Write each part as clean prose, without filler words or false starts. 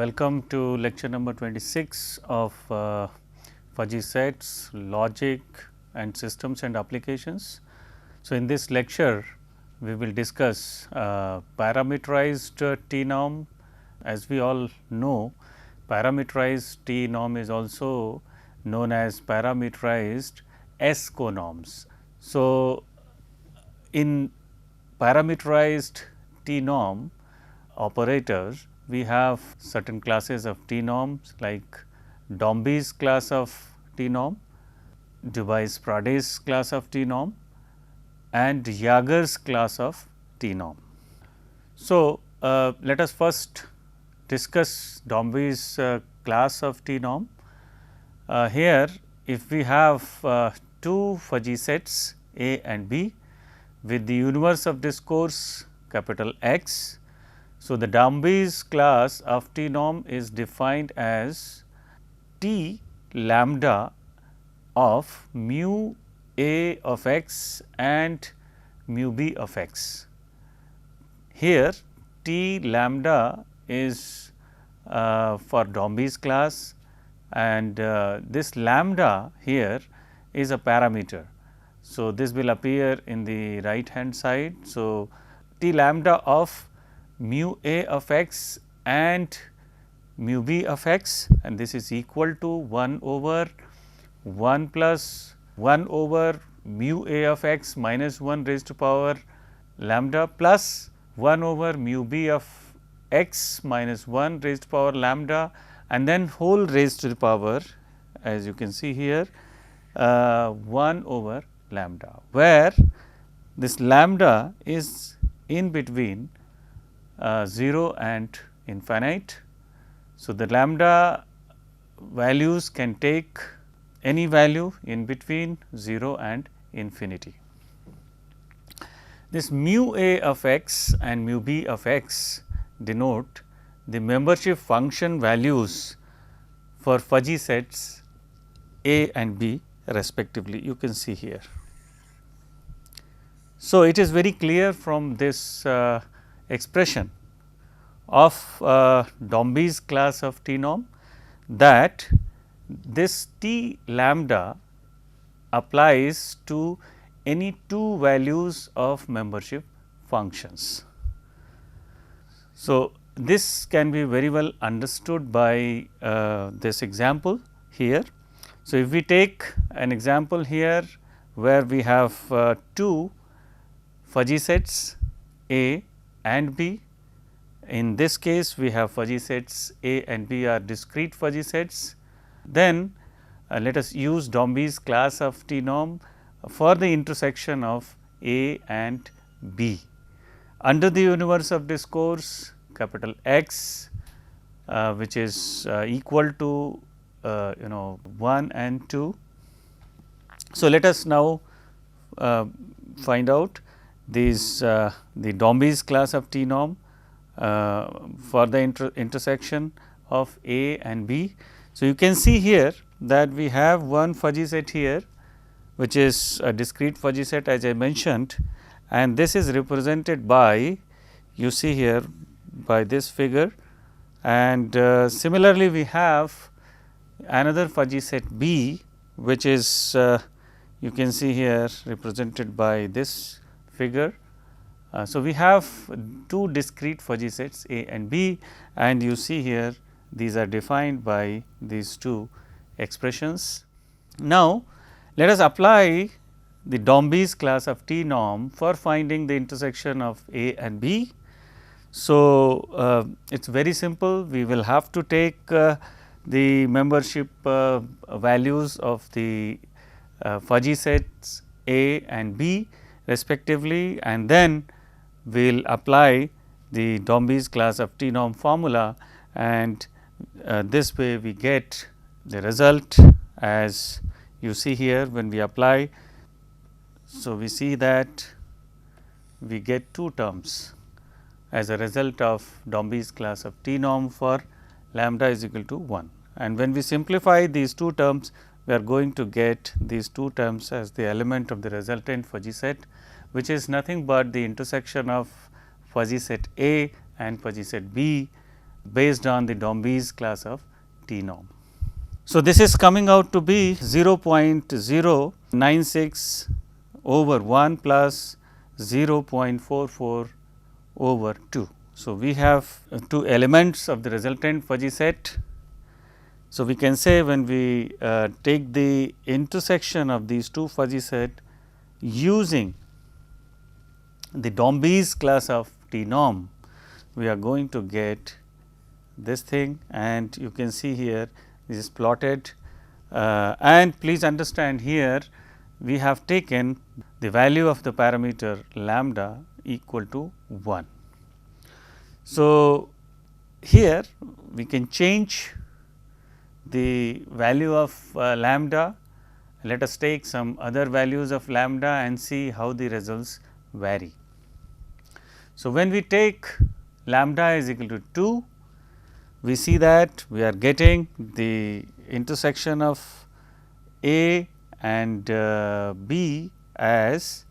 Welcome to lecture number 26 of fuzzy sets, logic and systems and applications. So, in this lecture we will discuss parameterized T norm. As we all know, parameterized T norm is also known as parameterized S conorms. So, in parameterized T norm operators, we have certain classes of T norms like Dombey's class of T norm, Debye-Sprade's class of T norm and Jaeger's class of T norm. So, let us first discuss Dombey's class of T norm. Here if we have two fuzzy sets A and B with the universe of discourse capital X. So, the Dombey's class of T norm is defined as T lambda of mu A of x and mu B of x. Here T lambda is for Dombey's class, and this lambda here is a parameter. So, this will appear in the right hand side. So, T lambda of mu A of x and mu B of x, and this is equal to 1 over 1 plus 1 over mu A of x minus 1 raised to power lambda plus 1 over mu B of x minus 1 raised to power lambda, and then whole raised to the power, as you can see here, 1 over lambda, where this lambda is in between 0 and infinite. So, the lambda values can take any value in between 0 and infinity. This mu A of x and mu B of x denote the membership function values for fuzzy sets A and B respectively, you can see here. So, it is very clear from this expression of Dombey's class of T norm that this T lambda applies to any two values of membership functions. So, this can be very well understood by this example here. So, if we take an example here where we have two fuzzy sets A and B. In this case, we have fuzzy sets A and B are discrete fuzzy sets. Then let us use Dombey's class of T norm for the intersection of A and B. Under the universe of discourse capital X, which is equal to 1 and 2. So, let us now find out these the Dombey's class of T norm for the intersection of A and B. So, you can see here that we have one fuzzy set here, which is a discrete fuzzy set as I mentioned, and this is represented by, you see here, by this figure, and similarly we have another fuzzy set B, which is you can see here represented by this figure. So, we have two discrete fuzzy sets A and B, and you see here these are defined by these two expressions. Now, let us apply the Dombey's class of T norm for finding the intersection of A and B. So, it is very simple. We will have to take the membership values of the fuzzy sets A and B respectively, and then we will apply the Dombey's class of T norm formula, and this way we get the result as you see here when we apply. So, we see that we get two terms as a result of Dombey's class of T norm for lambda is equal to 1, and when we simplify these two terms, we are going to get these two terms as the element of the resultant fuzzy set, which is nothing but the intersection of fuzzy set A and fuzzy set B based on the Dombey's class of T norm. So, this is coming out to be 0.096 over 1 plus 0.44 over 2. So, we have two elements of the resultant fuzzy set. So, we can say when we take the intersection of these two fuzzy set using the Dombey's class of T norm, we are going to get this thing, and you can see here this is plotted, and please understand here we have taken the value of the parameter lambda equal to 1. So, here we can change the value of lambda. Let us take some other values of lambda and see how the results vary. So, when we take lambda is equal to 2, we see that we are getting the intersection of A and B as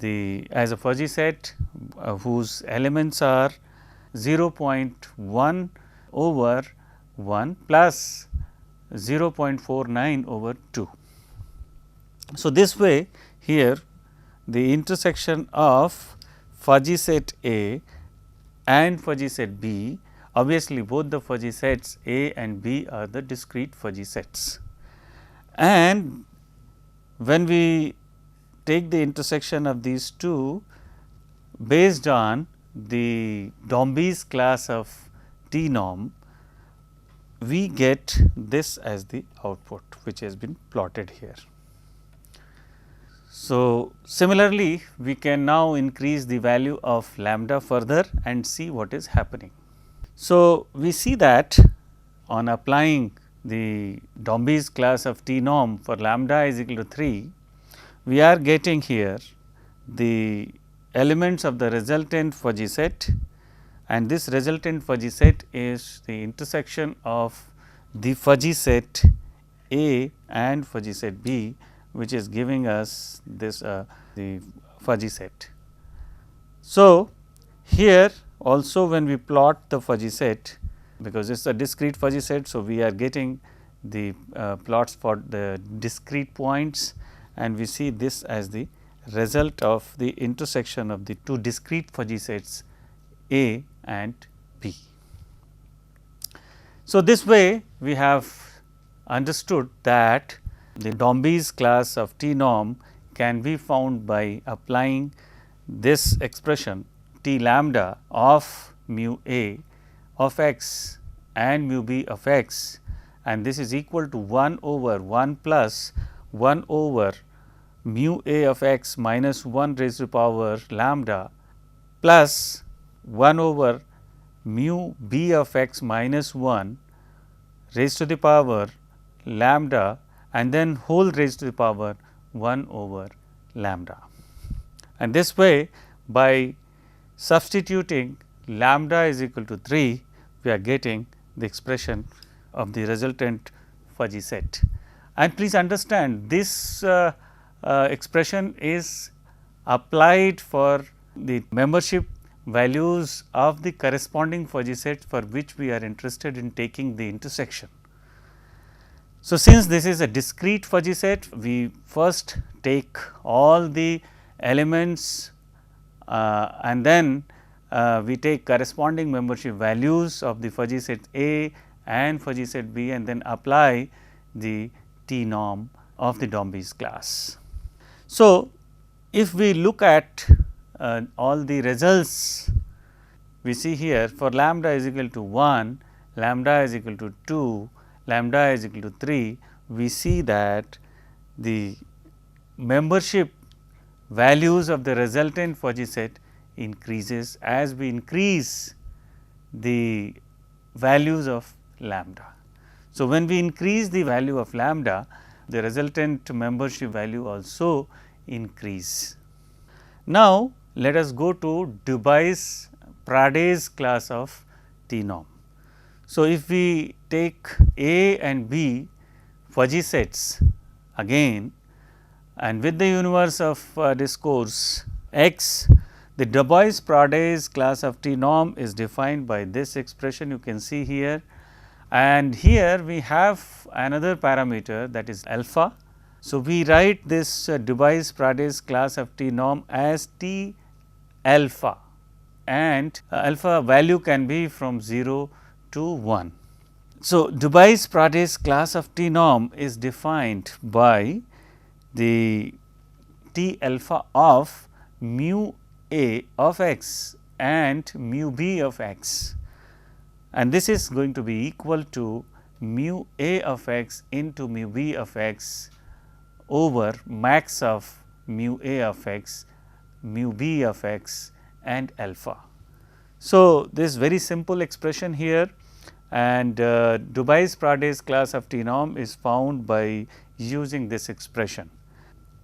a fuzzy set whose elements are 0.1 over 1 plus 0.49 over 2. So, this way here the intersection of fuzzy set A and fuzzy set B, obviously both the fuzzy sets A and B are the discrete fuzzy sets, and when we take the intersection of these two based on the Dombey's class of T norm, we get this as the output which has been plotted here. So, similarly, we can now increase the value of lambda further and see what is happening. So, we see that on applying the Dombey's class of T norm for lambda is equal to 3, we are getting here the elements of the resultant fuzzy set, and this resultant fuzzy set is the intersection of the fuzzy set A and fuzzy set B, which is giving us this the fuzzy set. So, here also when we plot the fuzzy set, because it is a discrete fuzzy set. So, we are getting the plots for the discrete points, and we see this as the result of the intersection of the two discrete fuzzy sets A and B. So, this way we have understood that the Dombey's class of T norm can be found by applying this expression T lambda of mu A of x and mu B of x, and this is equal to 1 over 1 plus 1 over mu A of x minus 1 raised to the power lambda plus 1 over mu B of x minus 1 raised to the power lambda, and then whole raised to the power 1 over lambda. And this way, by substituting lambda is equal to 3, we are getting the expression of the resultant fuzzy set. And please understand, this expression is applied for the membership values of the corresponding fuzzy sets for which we are interested in taking the intersection. So, since this is a discrete fuzzy set, we first take all the elements and then we take corresponding membership values of the fuzzy set A and fuzzy set B, and then apply the T norm of the Dombey's class. So, if we look at all the results, we see here for lambda is equal to 1, lambda is equal to 2, lambda is equal to 3, we see that the membership values of the resultant fuzzy set increases as we increase the values of lambda. So, when we increase the value of lambda, the resultant membership value also increase. Now, let us go to Dubais Pradès class of T norm. So, if we take A and B fuzzy sets again, and with the universe of discourse x, The Dubois-Pradais class of T norm is defined by this expression you can see here, and here we have another parameter, that is alpha. So, we write this Dubois-Pradais class of T norm as T alpha, and alpha value can be from 0 to 1. So, Dubois-Pradais class of T norm is defined by the T alpha of mu a of x and mu b of x, and this is going to be equal to mu a of x into mu b of x over max of mu a of x, mu b of x and alpha. So, this very simple expression here, and Dubois-Pradais class of T norm is found by using this expression.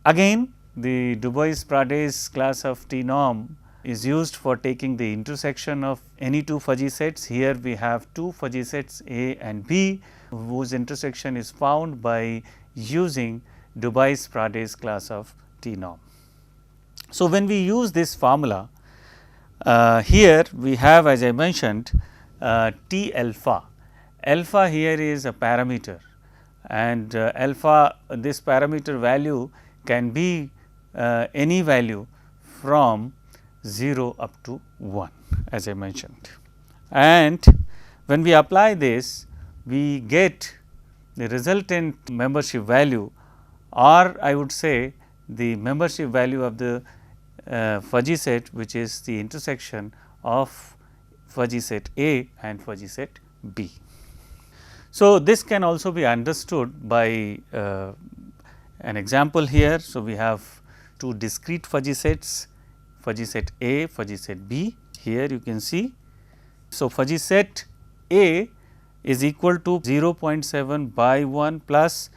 Again, the Dubois-Pradais class of T norm is used for taking the intersection of any two fuzzy sets. Here we have two fuzzy sets A and B, whose intersection is found by using Dubois-Pradais class of T norm. So, when we use this formula, here we have, as I mentioned, T alpha. Alpha here is a parameter, and alpha, this parameter value can be any value from 0 up to 1, as I mentioned. And when we apply this, we get the resultant membership value, or I would say the membership value of the fuzzy set, which is the intersection of fuzzy set A and fuzzy set B. So, this can also be understood by an example here. So, we have two discrete fuzzy sets, fuzzy set A, fuzzy set B. Here you can see. So, fuzzy set A is equal to 0.7 by 1 plus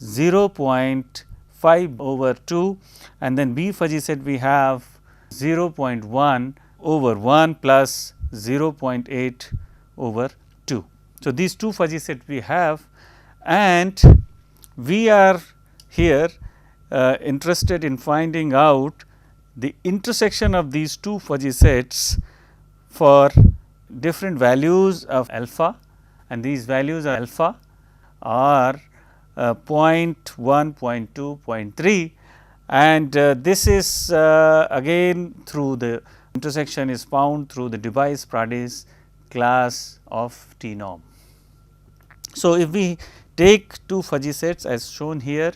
0.5 over 2, and then B fuzzy set we have 0.1 over 1 plus 0.8 over 2. So, these two fuzzy sets we have, and we are here interested in finding out the intersection of these two fuzzy sets for different values of alpha, and these values of alpha are 0.1, 0.2, 0.3, and this is again through the intersection is found through the Dubois-Pradais class of T norm. So, if we take two fuzzy sets as shown here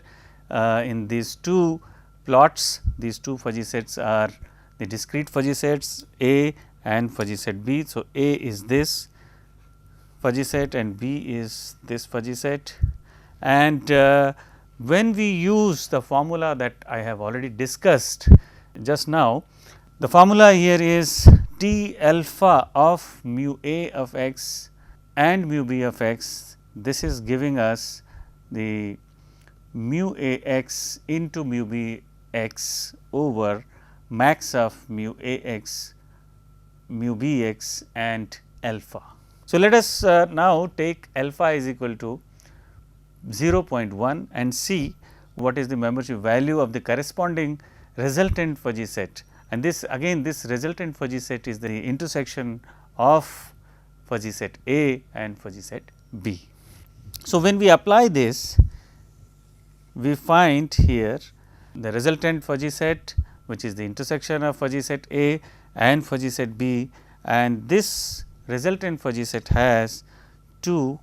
in these two plots, these two fuzzy sets are the discrete fuzzy sets A and fuzzy set B. So, A is this fuzzy set and B is this fuzzy set, and when we use the formula that I have already discussed just now, the formula here is T alpha of mu A of x and mu B of x. This is giving us the mu A x into mu B x over max of mu A x, mu B x and alpha. So, let us now take alpha is equal to 0.1 and see what is the membership value of the corresponding resultant fuzzy set, and this again this resultant fuzzy set is the intersection of fuzzy set A and fuzzy set B. So, when we apply this, we find here the resultant fuzzy set, which is the intersection of fuzzy set A and fuzzy set B, and this resultant fuzzy set has two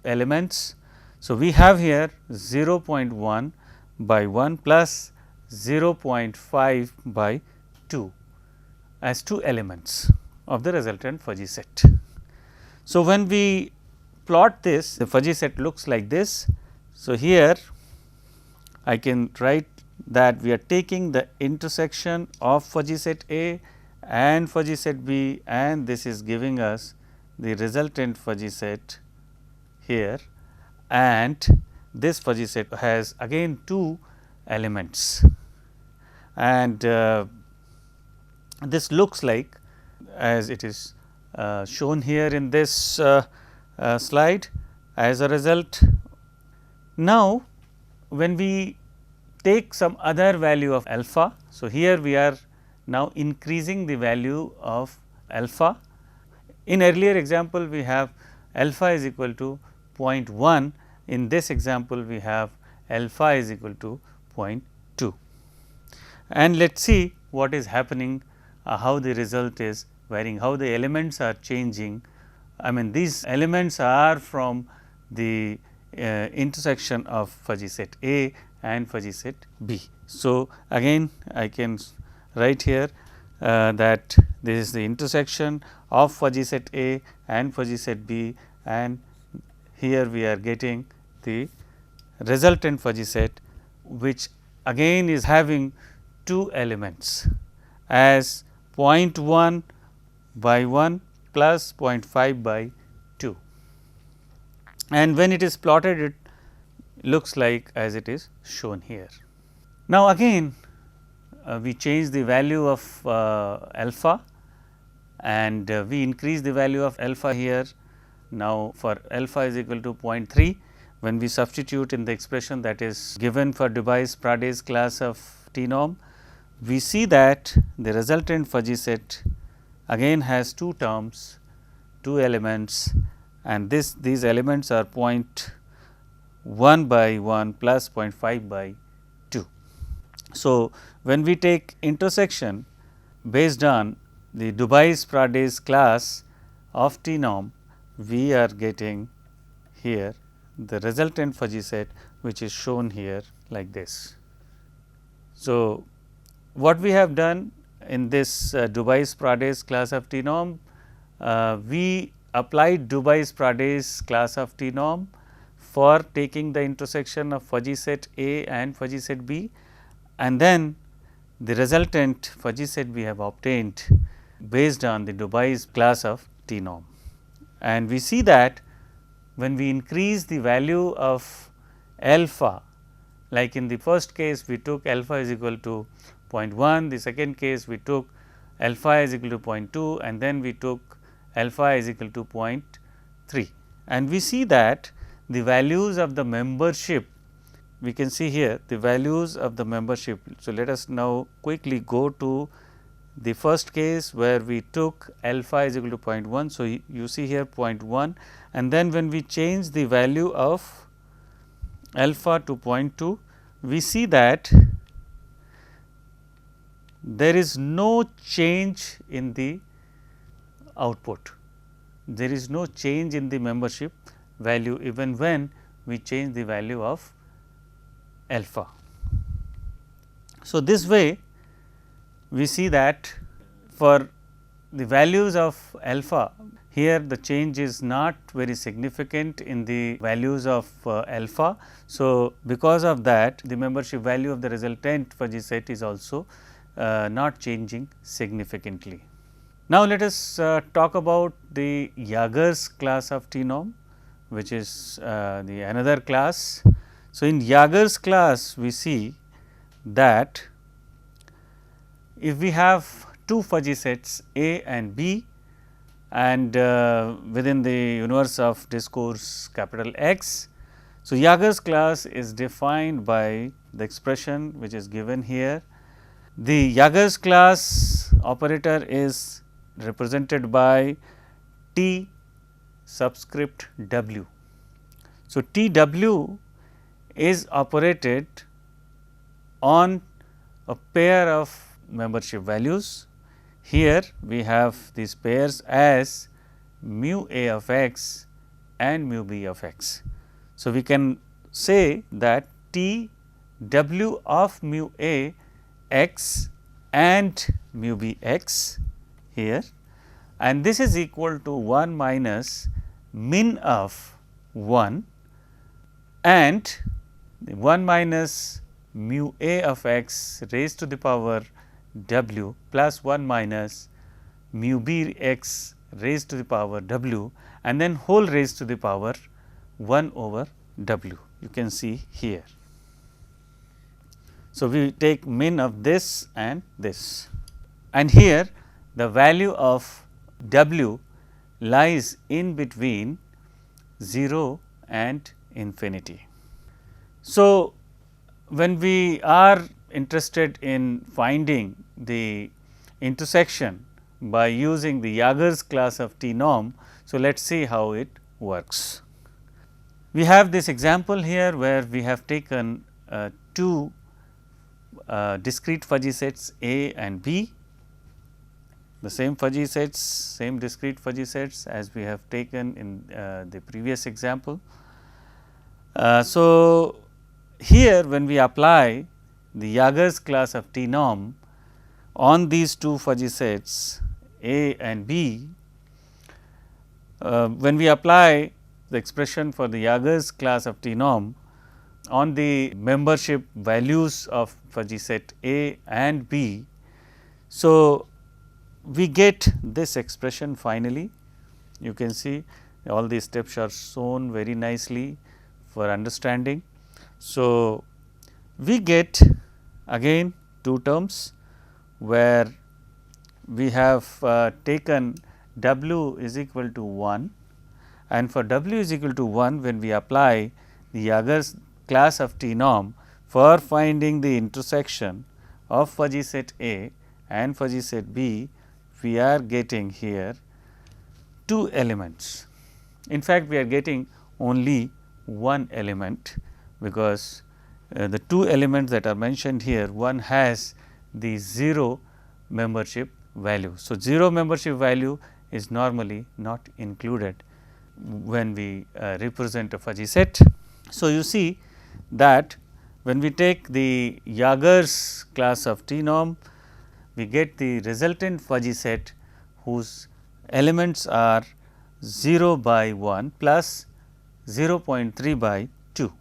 elements. So, we have here 0.1 by 1 plus 0.5 by 2 as two elements of the resultant fuzzy set. So, when we plot this, the fuzzy set looks like this. So, here I can write that we are taking the intersection of fuzzy set A and fuzzy set B, and this is giving us the resultant fuzzy set here, and this fuzzy set has again two elements, and this looks like as it is shown here in this slide. As a result, now when we take some other value of alpha, so here we are now increasing the value of alpha. In earlier example we have alpha is equal to 0.1, in this example we have alpha is equal to 0.2. And let us see what is happening, how the result is varying, how the elements are changing. I mean these elements are from the intersection of fuzzy set A and fuzzy set B. So, again I can write here that this is the intersection of fuzzy set A and fuzzy set B, and here we are getting the resultant fuzzy set, which again is having two elements as 0.1 by 1 plus 0.5 by 2, and when it is plotted it looks like as it is shown here. Now, again we change the value of alpha, and we increase the value of alpha here. Now, for alpha is equal to 0.3, when we substitute in the expression that is given for Debye-Pradès class of T norm, we see that the resultant fuzzy set again has two terms, two elements, and these elements are 0.1 by 1 plus 0.5 by 2. So, when we take intersection based on the Debye-Pradès class of T norm, we are getting here the resultant fuzzy set, which is shown here like this. So, what we have done in this Debye-Pradès class of T norm, we applied Debye-Pradès class of T norm for taking the intersection of fuzzy set A and fuzzy set B, and then the resultant fuzzy set we have obtained based on the Debye's class of T norm. And we see that when we increase the value of alpha, like in the first case we took alpha is equal to 0.1, the second case we took alpha is equal to 0.2, and then we took alpha is equal to 0.3, and we see that the values of the membership, we can see here the values of the membership. So, let us now quickly go to the first case where we took alpha is equal to 0.1. So, you see here 0.1, and then when we change the value of alpha to 0.2, we see that there is no change in the output, there is no change in the membership value even when we change the value of alpha. So, this way we see that for the values of alpha, here the change is not very significant in the values of alpha. So, because of that the membership value of the resultant fuzzy set is also not changing significantly. Now, let us talk about the Jaeger's class of T norm, which is the another class. So, in Jaeger's class we see that if we have two fuzzy sets A and B, and within the universe of discourse capital X. So, Jaeger's class is defined by the expression which is given here. The Jaeger's class operator is represented by T subscript W. So, T W is operated on a pair of membership values. Here we have these pairs as mu A of x and mu B of x. So, we can say that T W of mu A x and mu B x here, and this is equal to 1 minus min of 1 and 1 minus mu A of x raised to the power w plus 1 minus mu B x raised to the power w, and then whole raised to the power 1 over w, you can see here. So, we take min of this and this, and here the value of w lies in between 0 and infinity. So, when we are interested in finding the intersection by using the Jaeger's class of T norm. So, let us see how it works. We have this example here where we have taken two discrete fuzzy sets A and B, the same fuzzy sets, same discrete fuzzy sets as we have taken in the previous example. So, here when we apply the Jaeger's class of T norm on these two fuzzy sets A and B, when we apply the expression for the Jaeger's class of T norm on the membership values of fuzzy set A and B. So, we get this expression finally. You can see all these steps are shown very nicely for understanding. So, we get again two terms where we have taken W is equal to 1, and for W is equal to 1, when we apply the Jaeger's class of T norm for finding the intersection of fuzzy set A and fuzzy set B, we are getting here two elements. In fact, we are getting only one element, because the two elements that are mentioned here, one has the 0 membership value. So, 0 membership value is normally not included when we represent a fuzzy set. So, you see that when we take the Jaeger's class of T norm, we get the resultant fuzzy set whose elements are 0 by 1 plus 0.3 by 2.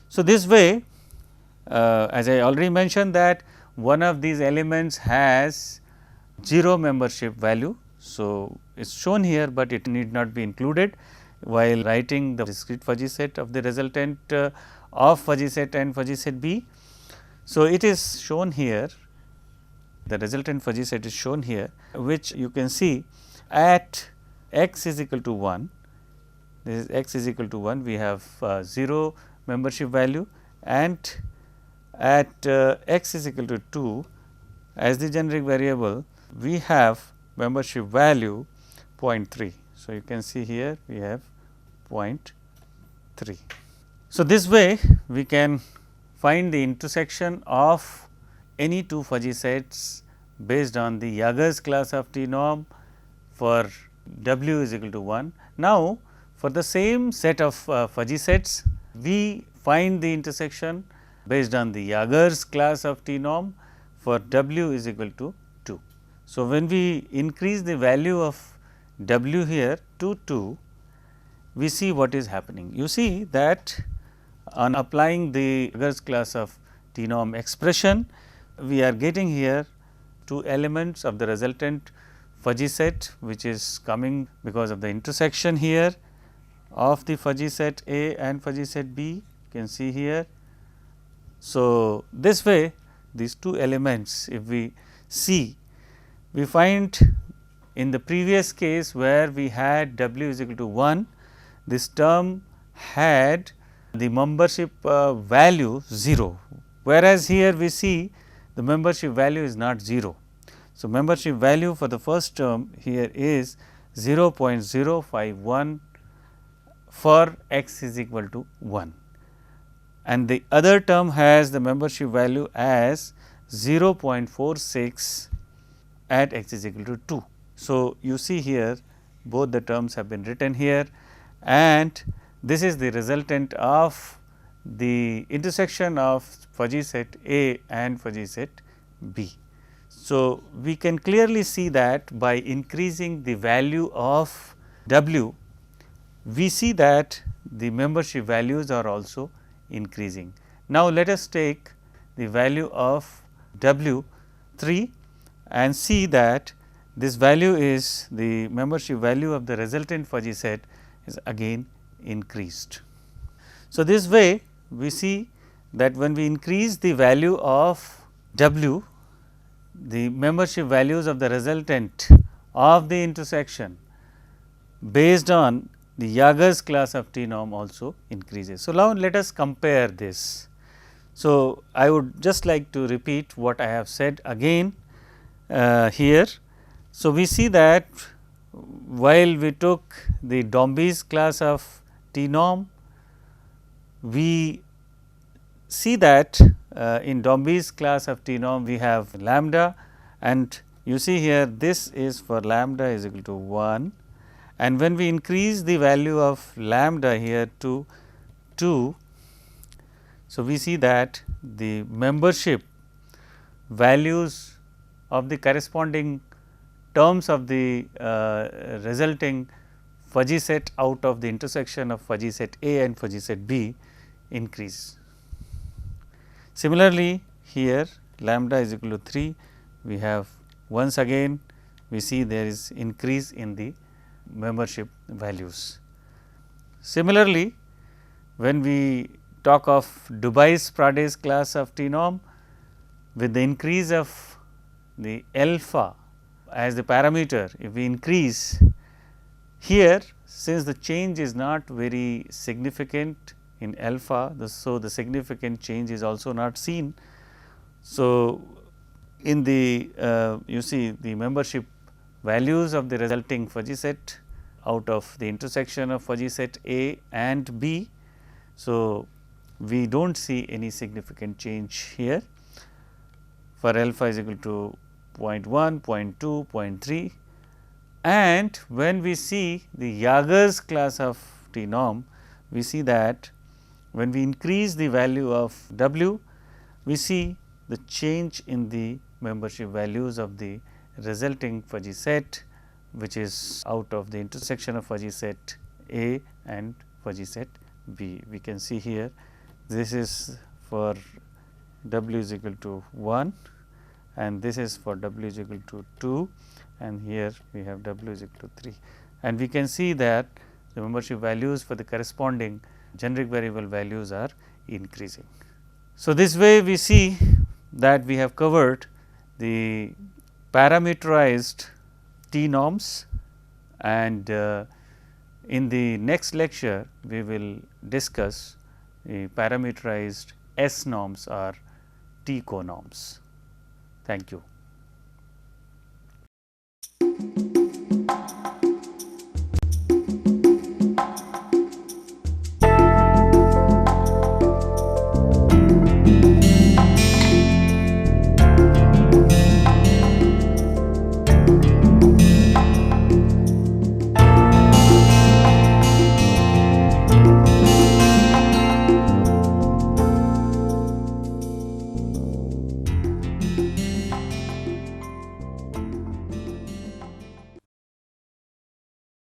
So, this way, as I already mentioned that one of these elements has 0 membership value. So, it is shown here, but it need not be included while writing the discrete fuzzy set of the resultant of fuzzy set and fuzzy set B. So, it is shown here, the resultant fuzzy set is shown here, which you can see at x is equal to 1, this is x is equal to 1, we have 0 membership value, and at x is equal to 2 as the generic variable, we have membership value 0.3. So, you can see here we have 0.3. So, this way we can find the intersection of any two fuzzy sets based on the Jaeger's class of T norm for W is equal to 1. Now, for the same set of fuzzy sets, we find the intersection based on the Jaeger's class of T norm for W is equal to 2. So, when we increase the value of W here to 2, we see what is happening. You see that on applying the Jaeger's class of T norm expression, we are getting here two elements of the resultant fuzzy set, which is coming because of the intersection here of the fuzzy set A and fuzzy set B, you can see here. So, this way these two elements, if we see, we find in the previous case where we had W is equal to 1, this term had the membership value 0, whereas here we see the membership value is not 0. So, membership value for the first term here is 0.051 for x is equal to 1, and the other term has the membership value as 0.46 at x is equal to 2. So, you see here both the terms have been written here, and this is the resultant of the intersection of fuzzy set A and fuzzy set B. So, we can clearly see that by increasing the value of W, we see that the membership values are also increasing. Now, let us take the value of W 3 and see that this value is the membership value of the resultant fuzzy set is again increased. So, this way we see that when we increase the value of W, the membership values of the resultant of the intersection based on the Jaeger's class of T norm also increases. So, now let us compare this. So, I would just like to repeat what I have said again. here. So, we see that while we took the Dombey's class of T norm, we see that in Dombey's class of T norm we have lambda, and you see here this is for lambda is equal to 1, and when we increase the value of lambda here to 2. So, we see that the membership values of the corresponding terms of the resulting fuzzy set out of the intersection of fuzzy set A and fuzzy set B increase. Similarly, here lambda is equal to 3, we have once again we see there is increase in the membership values. Similarly, when we talk of Dubais-Pradès class of T norm, with the increase of the alpha as the parameter, if we increase here, since the change is not very significant in alpha, so the significant change is also not seen. So, in the you see the membership values of the resulting fuzzy set out of the intersection of fuzzy set A and B. So, we do not see any significant change here for alpha is equal to 0.1, 0.2, 0.3, and when we see the Jager's class of T norm, we see that when we increase the value of W, we see the change in the membership values of the resulting fuzzy set, which is out of the intersection of fuzzy set A and fuzzy set B. We can see here this is for W is equal to 1, and this is for W is equal to 2, and here we have W is equal to 3, and we can see that the membership values for the corresponding generic variable values are increasing. So, this way we see that we have covered the parameterized T norms, and in the next lecture we will discuss the parameterized S norms or T conorms. Thank you.